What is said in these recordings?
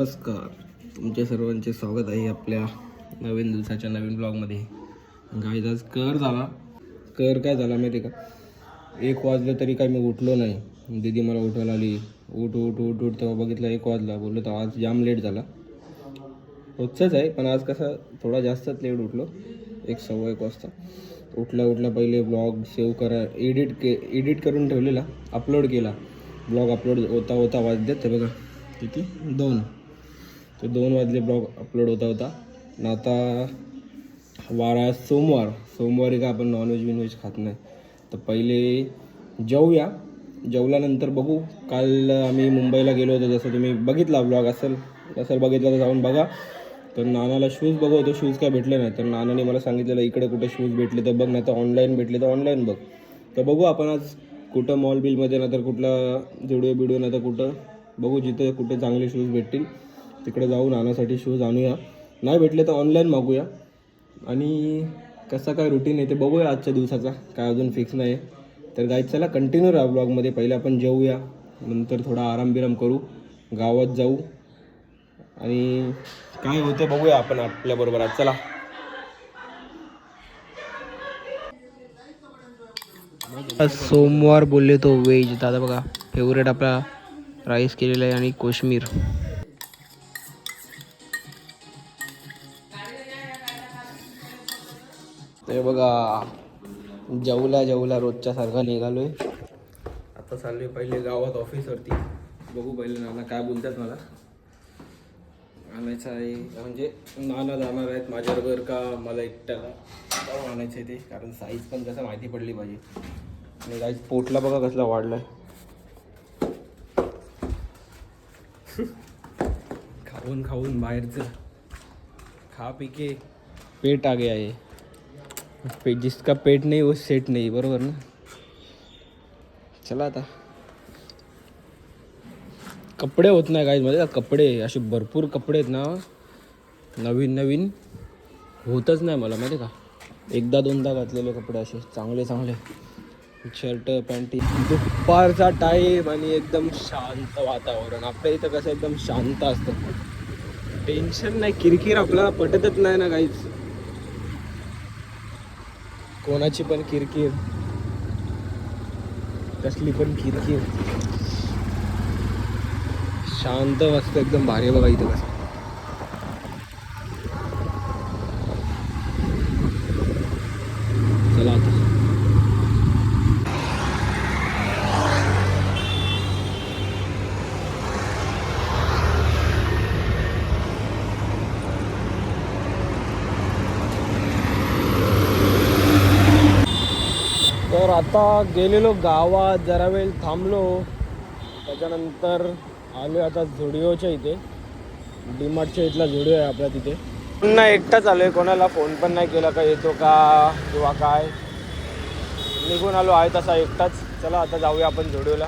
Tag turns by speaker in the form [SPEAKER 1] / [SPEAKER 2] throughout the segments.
[SPEAKER 1] नमस्कार, तुमच्या सर्वांचे स्वागत आहे आपल्या नवीन दिवसाच्या नवीन ब्लॉगमध्ये. गाईज आज कर काय झाला माहिती आहे का? 1 वाजलं तरी काय मी उठलो नाही. दीदी मला उठवायला आली, उठ उठ उठ उठ. तेव्हा बघितलं 1 वाजला. बोललो तर आज जाम लेट झाला. रोजचंच आहे पण आज कसं थोडा जास्तच लेट उठलो. 1:15 वाजता उठल्या पहिले ब्लॉग सेव्ह करा एडिट करून ठेवलेला, अपलोड केला. ब्लॉग अपलोड होता वाजले ते बघा किती 2 वाजले. ब्लॉग अपलोड होता आणि आता वारा सोमवारी का आपण नॉनव्हेज खात नाही. तर पहिले जेवल्यानंतर बघू. काल आम्ही मुंबईला गेलो होतो, जसं तुम्ही बघितला ब्लॉग असेल बघितला तर जाऊन बघा. तर नानाला शूज बघवतो, शूज काय भेटले नाही. तर नानाने मला सांगितलेलं इकडे कुठे शूज भेटले तर बघ, नाही तर ऑनलाईन भेटले तर ऑनलाईन बघ. तर बघू आपण आज कुठं मॉल बिलमध्ये, नाही तर कुठला जुडिओ नाही तर कुठं बघू, जिथे कुठे चांगले शूज भेटतील तिकडे जाऊ नानासाठी शूज आणूया. नाही भेटले तर ऑनलाईन मागूया. आणि कसं काय रुटीन आहे ते बघूया आजच्या दिवसाचा, काय अजून फिक्स नाही आहे. तर गाईज चला कंटिन्यू राहा ब्लॉगमध्ये. पहिले आपण जेवूया, नंतर थोडा आराम करू, गावात जाऊ आणि काय होते बघूया आपण आपल्याबरोबर. आज चला. सोमवार बोलले तो व्हेज. दादा बघा फेवरेट आपला राईस केलेला आहे आणि कोशिंबीर. ते बघा जेवला रोजच्या सारखा निघालोय. आता चाललोय पहिले गावात ऑफिसवरती. बघू पहिले नाना काय बोलतात. मला आणायचं आहे म्हणजे नाना जाणार आहेत माझ्याबरोबर का मला एकट्याला जाऊन आणायचं आहे ते, कारण साईज पण कसं माहिती पडली पाहिजे. आणि गाईज पोटला बघा कसला वाढलाय. खाऊन बाहेरचं खा पी के पेट आ गया है. जिसका पेट नाही वो सेट नाही, बरोबर ना. चला आता कपडे होत नाही गाईज मध्ये. कपडे असे भरपूर कपडे आहेत ना, नवीन होतच नाही मला माहिती का. 1-2दा घातलेले कपडे असे चांगले शर्ट पॅन्टी. दुपारचा टाईम आणि एकदम शांत वातावरण. आपल्या इथं कसं एकदम शांत असतं, टेन्शन नाही, किरकिर आपल्याला पटतच नाही ना काहीच. कोणाची पण किरकिर, कसली पण किरकिर. शांत मस्त एकदम भारी बघा इथं कसं. चला आता तर आता गेलेलो गावात, जरा वेळ थांबलो, त्याच्यानंतर आलो आता झुडिओच्या इथे. डीमार्टच्या इथला झुडिओ आहे आपला तिथे. पुन्हा एकटाच आलो आहे, कोणाला फोन पण नाही केला का येतो का किंवा काय. निघून आलो आहे तसा एकटाच. चला आता जाऊया आपण झुडिओला.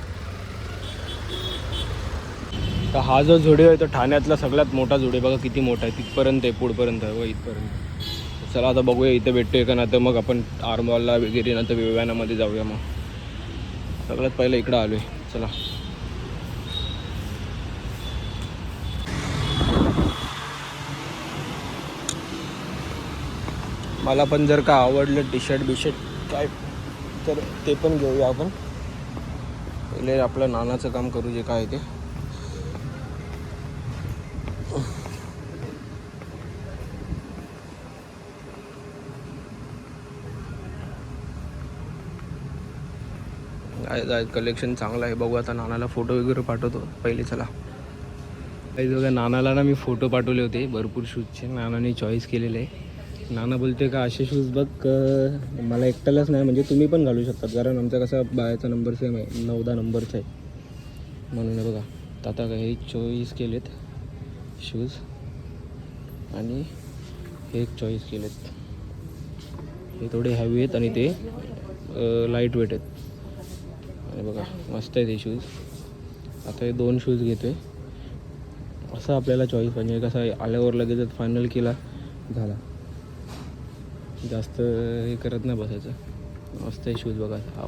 [SPEAKER 1] तर हा जो झुडिओ आहे तो ठाण्यातला सगळ्यात मोठा झुडिओ. बघा किती मोठा आहे, तिथपर्यंत आहे, पुढपर्यंत आहे व इथपर्यंत. चला आता बघूया इथे भेटतोय का, नाही तर मग आपण आरमॉलला वगैरे नंतर विव्यानामध्ये जाऊया. मग सगळ्यात पहिलं इकडं आलो आहे. चला मला पण जर का आवडलं टी शर्ट काय तर ते पण घेऊया आपण. पहिले आपलं नानाचं काम करू जे काय ते. कलेक्शन चांगलं आहे, बघू आता. नानाला फोटो वगैरे पाठवतो पहिले. चला काही बघा, नानाला ना मी फोटो पाठवले होते भरपूर शूजचे, नानाने चॉईस केलेले आहे. नाना बोलते का असे शूज बघ, मला एकट्यालाच नाही म्हणजे तुम्ही पण घालू शकतात, कारण आमचा कसा बायाचा नंबर सेम आहे, 9-10 नंबरचा आहे म्हणून. बघा आता हे चॉईस केलेत शूज आणि हे एक चॉईस केलेत. हे थोडे हॅवी आहेत आणि ते लाईट वेट आहेत. आणि बघा मस्त आहेत हे शूज. आता हे 2 शूज घेतो आहे. असं आपल्याला चॉईस पाहिजे, कसं आल्यावर लगेच फायनल केला झाला, जास्त हे करत नाही बसायचं. मस्त आहे शूज बघा हा.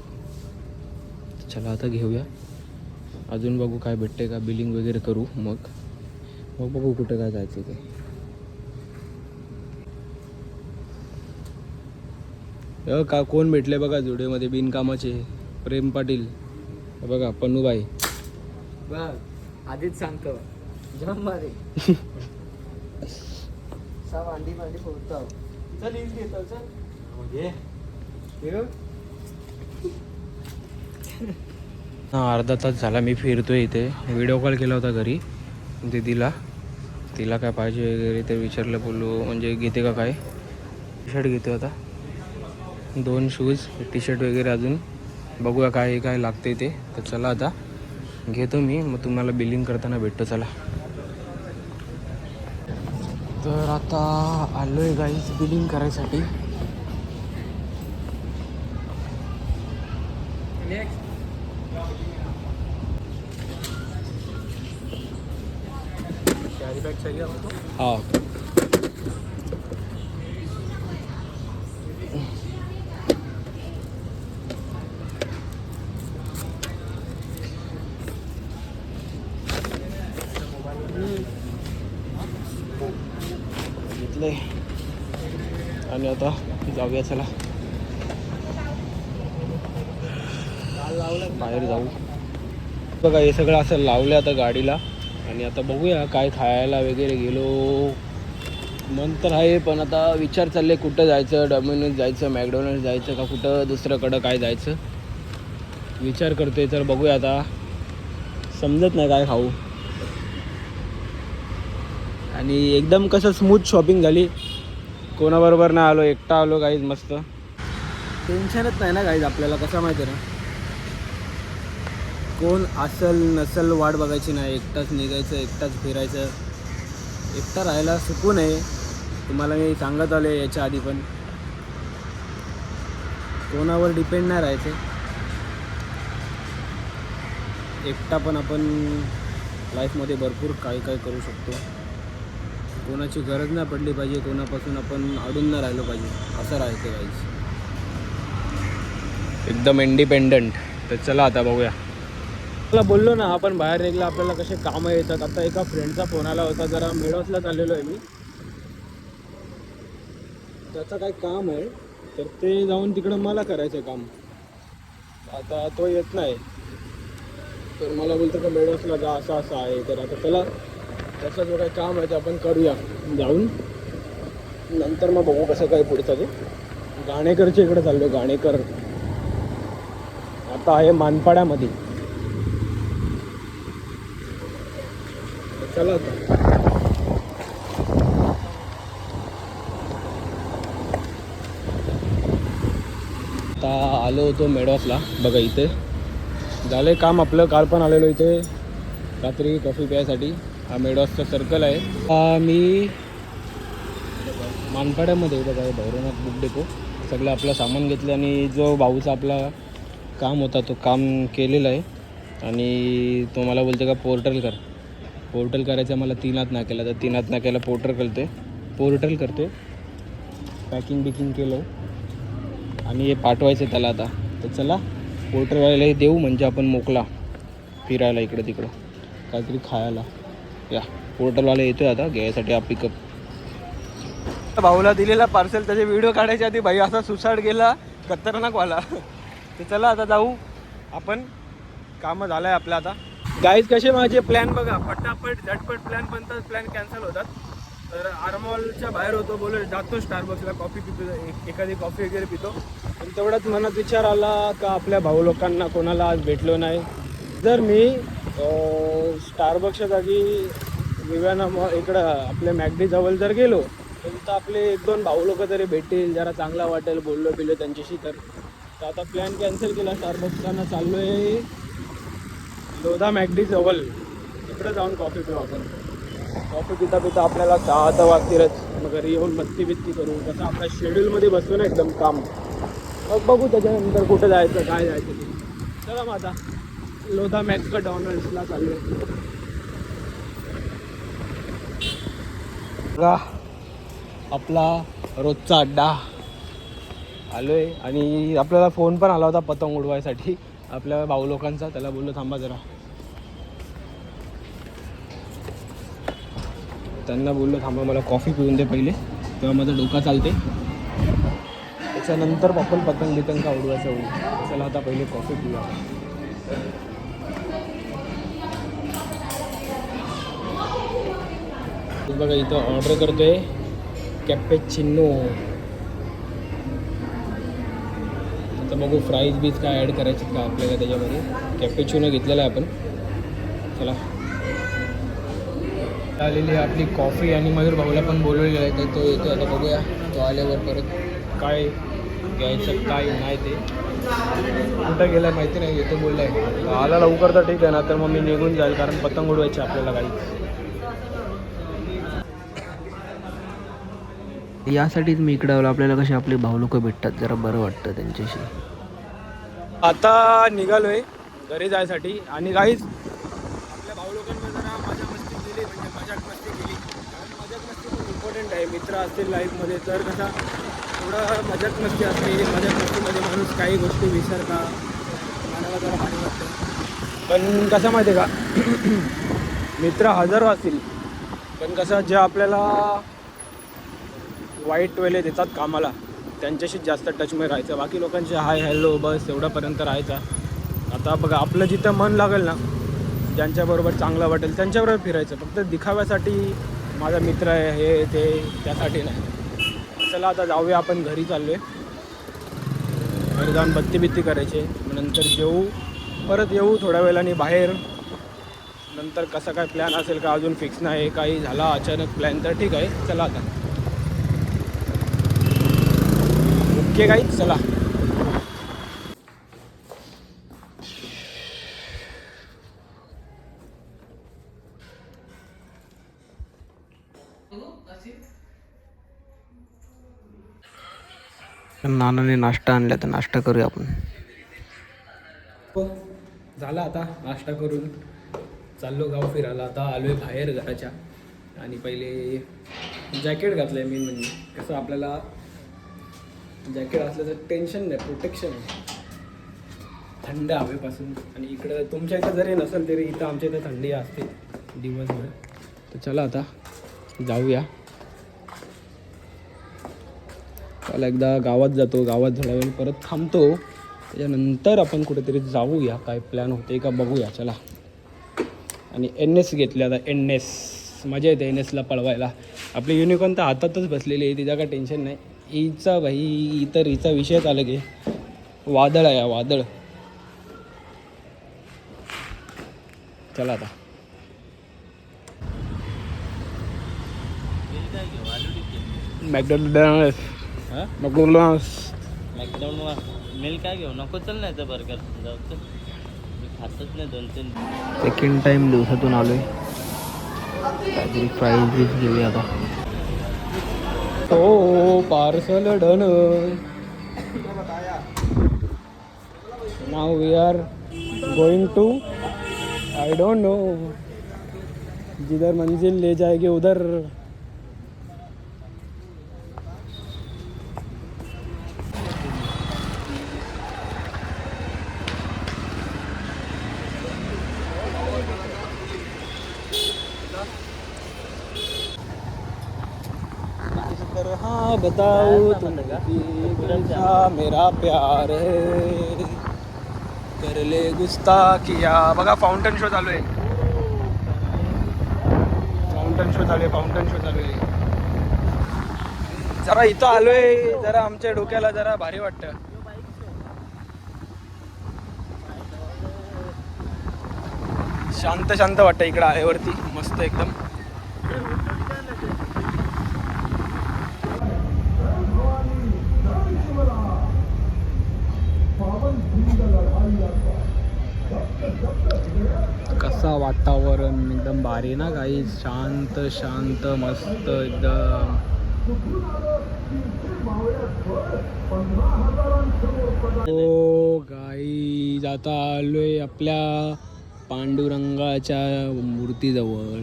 [SPEAKER 1] चला आता घेऊया, अजून बघू काय भेटते का, बिलिंग वगैरे करू मग मग बघू कुठे काय जायचं ते. का कोण भेटले बघा जुडीमध्ये बिनकामाचे. प्रेम पाटील, बघा पन्नूबाई.
[SPEAKER 2] बघ आधीच सांगतो जम मारे. सब अंडी मांडी फोडतो. चल हीच घेतो चल.
[SPEAKER 1] अर्धा तास झाला मी फिरतोय इथे. व्हिडिओ कॉल केला होता घरी दीदीला. तिला काय पाहिजे वगैरे ते विचारलं, बोललो म्हणजे घेते का काय. टी शर्ट घेतो आता, 2 शूज, टी शर्ट वगैरे अजून बघूया काय काय लागते ते. तर चला आता घेतो मी, मग तुम्हाला बिलिंग करताना भेटतो. चला तर आता आलो आहे गाईज बिलिंग करायसाठी. हाँ घेतलंय आणि आता जाऊया. चला बाहेर जाऊ. बघा हे सगळं असं लावलं आता गाडीला. आणि आता बघूया काय खायला वगैरे गेलो मन तर आहे, पण आता विचार चालले कुठं जायचं. डॉमिनोज जायचं, मॅकडॉनल्ड जायचं का कुठं दुसऱ्याकडं काय जायचं विचार करतोय. तर बघूया आता, समजत नाही काय खाऊ. आणि एकदम कसं स्मूथ शॉपिंग झाली. कोणाबरोबर नाही आलो, एकटा आलो गाईज. मस्त टेन्शनच नाही ना गाईज आपल्याला. कसं माहिती आहे ना, कोण असल नसल वाट बघायची नाही. एकटाच निघायचं, एकटाच फिरायचं. एकटा राहायला सुकून आहे. तुम्हाला मी सांगत आलो याच्या आधी पण, कोणावर डिपेंड नाही राहायचं. एकटा पण आपण लाईफमध्ये भरपूर काही काय करू शकतो. कोणाची गरज नाही पडली पाहिजे, कोणापासून आपण अडून नाही राहिलो पाहिजे. असं राहायचं गाईज, एकदम इंडिपेंडंट. तर चला आता बघूया. मला बोललो ना आपण बाहेर निघला आपल्याला कसे कामं येतात. आता एका फ्रेंडचा फोन आला होता, जरा मेळोसला चाललेलो आहे मी. त्याचं काय काम आहे तर ते जाऊन तिकडं मला करायचं काम. आता तो येत नाही, तर मला बोलतो का मेळोसला जा, असं असं आहे. तर आता चला त्याचं जो काही काम आहे ते आपण करूया जाऊन. नंतर मग बघू कसं काय पुढचं ते. घाणेकरच्या इकडे चाललो. घाणेकर आता आहे मानपाड्यामध्ये. चला आता आलो होतो मेडॉसला. बघा इथे झालं आहे काम आपलं. काल पण आलेलो इथे रात्री कॉफी प्यायसाठी. हा मेडॉसचा सर्कल आहे. मी मानपाड्यामध्ये बघा भैरवनाथ बुक डेपो. सगळं आपलं सामान घेतलं आणि जो भाऊचा आपला काम होता तो काम केलेला आहे. आणि तो मला बोलते का पोर्टल कर. पोर्टल करायचं मला 3 हात नाक्याला. तर 3 हात नाक्याला पोर्टल करते. पॅकिंग बिकिंग केलं आणि हे पाठवायचं त्याला आता. तर चला पोर्टरवाल्याला देऊ, म्हणजे आपण मोकला फिरायला इकडं तिकडं काहीतरी खायला. या पोर्टलवाला येतोय आता घ्यायसाठी हा पिकअप. भाऊला दिलेला पार्सल त्याचे व्हिडिओ काढायच्या आधी भाई असा सुसाट गेला खतरनाकवाला. तर चला आता जाऊ आपण. कामं झालं आहे आपलं आता. गाईज कसे माझे प्लॅन बघा, पटापट झटपट प्लॅन बनतात, प्लॅन कॅन्सल होतात. तर आरमॉलच्या बाहेर होतो, बोलो जातो स्टारबक्सला कॉफी पितो, एखादी कॉफी वगैरे पितो. पण तेवढ्याच मनात विचार आला का आपल्या भाऊ लोकांना कोणाला आज भेटलो नाही. जर मी स्टारबक्सच्या जागी विव्याना इकडं आपल्या मॅगडी जवळ जर गेलो तर आपले 1-2 भाऊ लोक तरी भेटतील, जरा चांगला वाटेल, बोललो बिलो त्यांच्याशी. तर आता प्लॅन कॅन्सल केला. स्टारबक्सला चाललो आहे लोधा मॅगडी जवळ, तिकडे जाऊन कॉफी पिऊ आपण. कॉफी पिता पिता आपल्याला 6 वाजतीलच. मग घरी येऊन मस्ती बित्ती करू. कसं आपल्या शेड्यूलमध्ये बसतो ना एकदम काम. मग बघू त्याच्यानंतर कुठं जायचं काय जायचं ते. चला मग आता लोधा मॅकडॉनल्ड्सला चाललो. बघा आपला रोजचा अड्डा आलो आहे. आणि आपल्याला फोन पण आला होता पतंग उडवायसाठी आपल्या भाऊ लोकांचा. त्याला बोललो थांबा जरा. त्यांना बोललो थांबा मला कॉफी पिऊन दे पहिले, तेव्हा माझं डोका चालते, त्याच्यानंतर आपण पतंग बितंग का उडवायचं होईल. चला आता पहिले कॉफी पिऊया. बघा इथं ऑर्डर करतोय कॅपेचिनो. आता बघू फ्राईज बीज काय ॲड करायचे का आपल्याला त्याच्यामध्ये. कॅपेचिनो घेतलेला आहे आपण. चला आलेली आहे आपली कॉफी आणि मयूर भाऊला पण बोलवलेलं आहे तर तो येतो. आता बघूया तो आल्यावर परत काय घ्यायचं काय नाही ते. कुठं गेला माहिती नाही, येतो बोलला आहे. आला लवकर तर ठीक आहे ना, तर मग मी निघून जाईल कारण पतंग उडवायची आपल्याला काही.
[SPEAKER 3] यासाठीच मी इकडे आलो. आपल्याला कसे आपले भाऊ लोक भेटतात, जरा बरं वाटतं त्यांच्याशी.
[SPEAKER 1] आता निघालोय घरी जायसाठी आणि काहीच आपल्या भाऊ लोकांमध्ये जरा मजा मस्ती केली, म्हणजे मजाक मस्ती केली. कारण मजाक मस्ती खूप इम्पॉर्टंट आहे. मित्र असतील लाईफमध्ये तर कसा थोडं मजाक मस्ती असते. मजाक मस्तीमध्ये माणूस काही गोष्टी विसरता, मनाला जरा भारी वाटतं. पण कसं माहिती आहे का, मित्र हजारो असतील पण कसं जे आपल्याला वाईट वेळे देतात कामाला त्यांच्याशीच जास्त टचमध्ये राहायचं. बाकी लोकांचे हाय हॅलो बस एवढ्यापर्यंत राहायचा. आता बघा आपलं जिथं मन लागेल ना, ज्यांच्याबरोबर चांगलं वाटेल त्यांच्याबरोबर फिरायचं. फक्त दिखाव्यासाठी माझा मित्र आहे हे ते त्यासाठी नाही. चला आता जाऊया, आपण घरी चाललो आहे. घरी जाऊन बत्ती बित्ती करायचे, नंतर जेवू, परत येऊ थोड्या वेळाने बाहेर. नंतर कसा काय प्लॅन असेल का अजून फिक्स नाही. काही झाला अचानक प्लॅन तर ठीक आहे. चला आता ओके काही चला.
[SPEAKER 3] नानाने नाश्ता आणला तर नाश्ता करूया आपण.
[SPEAKER 1] झाला आता नाश्ता करून चाललो गाव फिरायला. आता आलो आहे बाहेर घराच्या आणि पहिले जॅकेट घातलं आहे. मेन म्हणजे कसं आपल्याला जॅकेट असलं तर टेन्शन नाही, प्रोटेक्शन आहे थंड हवेपासून. आणि इकडं तुमच्या इथं जरी नसेल तरी इथं आमच्या इथं थंडी असते दिवसभर. तर चला आता जाऊया. चला एकदा गावात जातो, गावात थोड्या वेळ परत थांबतो, त्याच्यानंतर आपण कुठेतरी जाऊया. काय प्लॅन होते का बघूया. चला. आणि NS घेतले आता. NS मजा येते NSला पळवायला. आपली युनिकॉर्न तर हातातच बसलेली आहे, तिचा काय टेन्शन नाही. हिचा भाई तर हिचा विषयच आलं की वादळ आहे वादळ. चला आता मॅकडॉनल्ड्स
[SPEAKER 2] मिल काय घेऊ नको. चल नाही तर बर्गर जाऊ. मी खातच नाही 2-3.
[SPEAKER 3] सेकंड टाईम दिवसातून आलो आहे. काहीतरी फ्राईज बीज घेऊया आता.
[SPEAKER 1] हो parcel done. Now we are going to I don't know, जिधर मंजिल ले जाएगी उधर. हाँ बताओ तुम था मेरा प्यार है कर ले गुस्ताखिया. बघा फाउंटन शो चालू आहे. फाउंटन शो चालू आहे. जरा इथं आलोय, जरा आमच्या डोक्याला जरा भारी वाटतं. शांत वाटतं इकडं आल्यावरती. मस्त एकदम. कसा वातावरण एकदम भारी ना काही. शांत मस्त एकदम. हो गाईज आता आलोय आपल्या पांडुरंगाच्या मूर्तीजवळ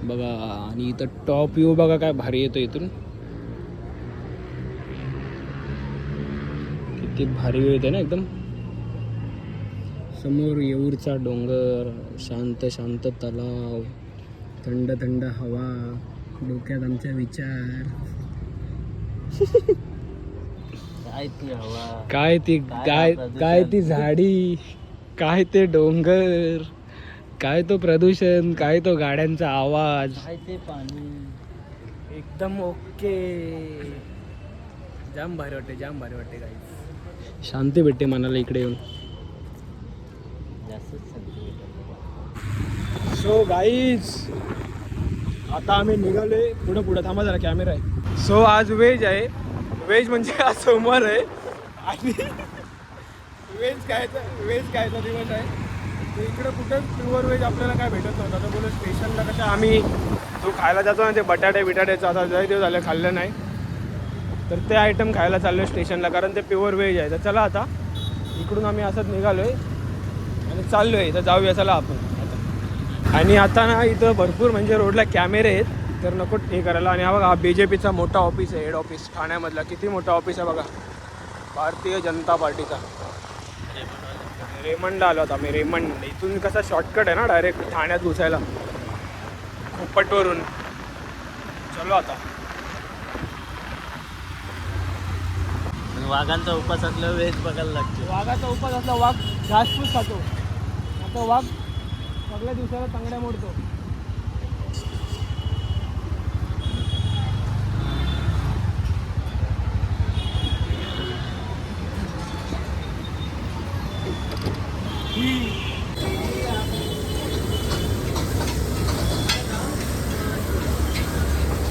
[SPEAKER 1] बघा. आणि इथं टॉप व्ह्यू बघा काय भारी येतो इथून. किती भारी व्ह्यू येते ना एकदम. समोर येऊरचा डोंगर, शांत तलाव, थंड थंड हवा, डोक्यात आमच्या विचार.
[SPEAKER 2] काय ती हवा,
[SPEAKER 1] काय ती काय ती झाडी, काय ते डोंगर, काय तो प्रदूषण, काय तो गाड्यांचा आवाज.
[SPEAKER 2] काय ते पाणी.
[SPEAKER 1] एकदम ओके. जाम भारी वाटते गाईज. शांती भेटते मनाला इकडे येऊन.
[SPEAKER 2] जास्तच सांगते.
[SPEAKER 1] सो गाईज आता आम्ही निघालोय पुढं थांबा जरा, कॅमेरा आहे. सो आज व्हेज आहे. व्हेज म्हणजे आज सोमवार आहे आणि व्हेज खायचा दिवस आहे. तर इकडं कुठं प्युअर व्हेज आपल्याला काय भेटत नव्हतं. आता बोलू स्टेशनला कसं आम्ही जो खायला जातो ना ते बटाट्याचं आता लय दिवस झालं खाल्लं नाही, तर ते आयटम खायला चाललो आहे स्टेशनला, कारण ते प्युअर व्हेज आहे. तर चला आता इकडून आम्ही असंच निघालो आहे आणि चाललो आहे. तर जाऊया चला आपण आता. आणि आता ना इथं भरपूर म्हणजे रोडला कॅमेरे आहेत, तर नको हे करायला. आणि हा बघा, हा BJPचा मोठा ऑफिस आहे, हेड ऑफिस ठाण्यामधला. किती मोठा ऑफिस आहे बघा, भारतीय जनता पार्टीचा. रेमंडला आलो होता आम्ही. रेमंड इथून कसा शॉर्टकट आहे ना डायरेक्ट ठाण्यात घुसायला खोपटवरून. चलो आता.
[SPEAKER 2] वाघांचा उपास असल्यावर वेज बघायला लागतो.
[SPEAKER 1] वाघाचा उपास असला वाघ घासपूस खातो, आता वाघ सगळ्या दिवसाला तांगड्या मोडतो.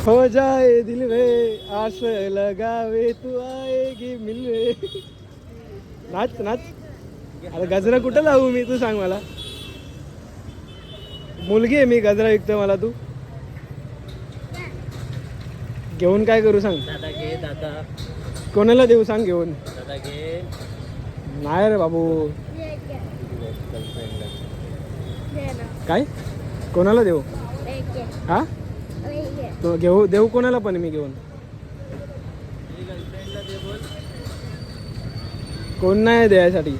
[SPEAKER 1] हो जाए दिल में आस लगावे तू आएगी मिलवे. नाच नाच. अरे गजरा कुठं लावू मी, तू सांग मला. मुलगी आहे मी, गजरा विकतो मला तू घेऊन काय करू सांग.
[SPEAKER 2] दादा घे दादा.
[SPEAKER 1] कोणाला देऊ सांग घेऊन.
[SPEAKER 2] दादा घे.
[SPEAKER 1] नाही रे बाबू. काय कोणाला देऊ. हा तो देऊ कोणाला पण मी घेऊन. कोण नाही द्यायसाठी.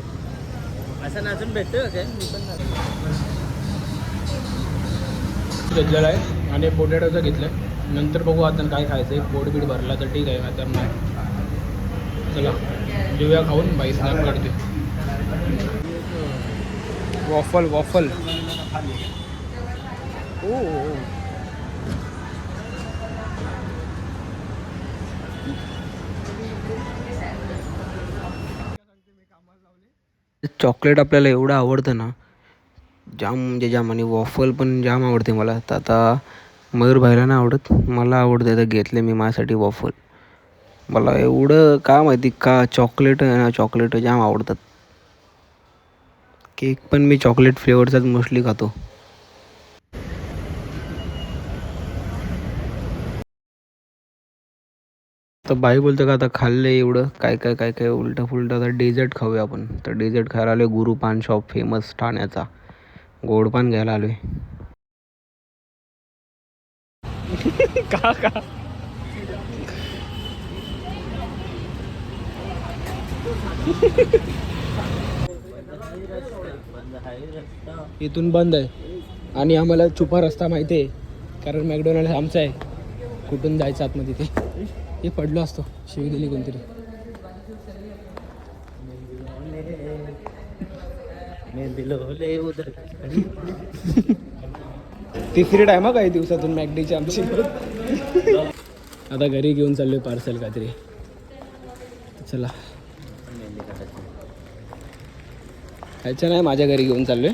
[SPEAKER 2] असं नाचून भेटतो काय. मी पण
[SPEAKER 1] घेतलेला आहे आणि पोटॅटोचं घेतलंय. नंतर बघू आता काय खायचं. पोट बीट भरला तर ठीक आहे, नाही तर नाही. चला देऊया खाऊन. बाई स्नॅप काढते. वॉफल ओ चॉकलेट आपल्याला एवढं आवडतं ना, जाम म्हणजे जाम. आणि वॉफल पण जाम आवडते मला. तर आता मयूर भाईला नाही आवडत, मला आवडतं. तर घेतले मी माझ्यासाठी वॉफल. मला एवढं का माहिती का चॉकलेट जाम आवडतात. केक पण मी चॉकलेट फ्लेवरचाच मोस्टली खातो. तर बाई बोलतो का आता खाल्लं एवढं काय उलटं फुलटं, आता डेझर्ट खाऊया आपण. तर डेझर्ट खायला आलो गुरु पान शॉप, फेमस ठाण्याचा. गोड पान घ्यायला आलोय. का इथून बंद आहे आणि आम्हाला छुपा रस्ता माहिती आहे, कारण मॅकडोनल्ड आमचा आहे. कुठून जायचं आतमध्ये ते पडलो असतो. शिवी दिली कोणतरी. तिसरी टाइम हा काही दिवसातून मॅकडीची आमची. आता घरी घेऊन चाललोय पार्सल काहीतरी. चला खायचं नाही, माझ्या घरी घेऊन चाललोय.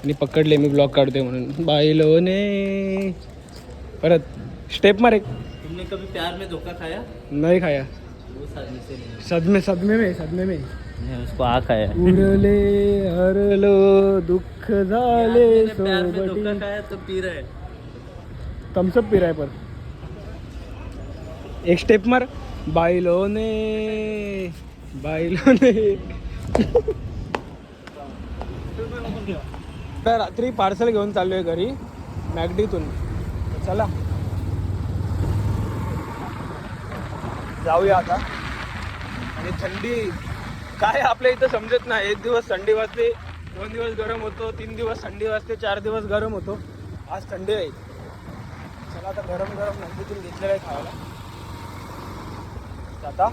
[SPEAKER 1] आणि पकडले मी ब्लॉग काढतोय म्हणून. बाईलोने परत स्टेप मार एक.
[SPEAKER 2] तुमने कभी प्यार में धोखा खाया.
[SPEAKER 1] नहीं खाया.
[SPEAKER 2] वो
[SPEAKER 1] सदमे में
[SPEAKER 2] नहीं, उसको आ खाया.
[SPEAKER 1] उरले हरलो दुःख झाले
[SPEAKER 2] प्यार में धोखा
[SPEAKER 1] सोबती.
[SPEAKER 2] खाया तो पी रहा है.
[SPEAKER 1] थम्सअप पी रहा है पर. एक स्टेप मार. बाईलोने तर रात्री पार्सल घेऊन चाललोय घरी मॅकडीतून. चला जाऊया आता. आणि थंडी काय आपल्या इथं समजत नाही. एक दिवस थंडी वाजते, 2 दिवस गरम होतो, 3 दिवस थंडी वाजते, 4 दिवस गरम होतो. आज थंडी आहे. चला आता गरम गरम नंदीतून घेतलेलं आहे खायला. आता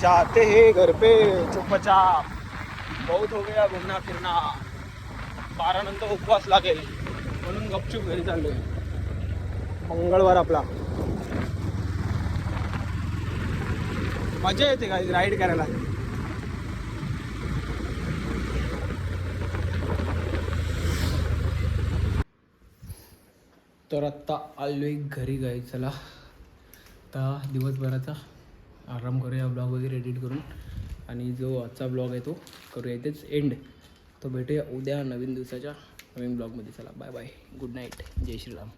[SPEAKER 1] जाते हे घर पे चुपचाप. बहुत हो गया घुमना फिरना. 12 नंतर उपवास लागेल म्हणून गपचूप घरी चाललोय. मंगळवार आपला. मजा येते काय राईड करायला. तर आत्ता आलोय घरी गाय. चला आता दिवसभराचा आराम करूया. ब्लॉग वगैरे एडिट करून आणि जो आजचा ब्लॉग आहे तो करूया इथेच एंड. तो भेटूया उद्या नवीन दिवसाच्या नवीन ब्लॉगमध्ये. चला बाय बाय. Good night. जय श्रीराम.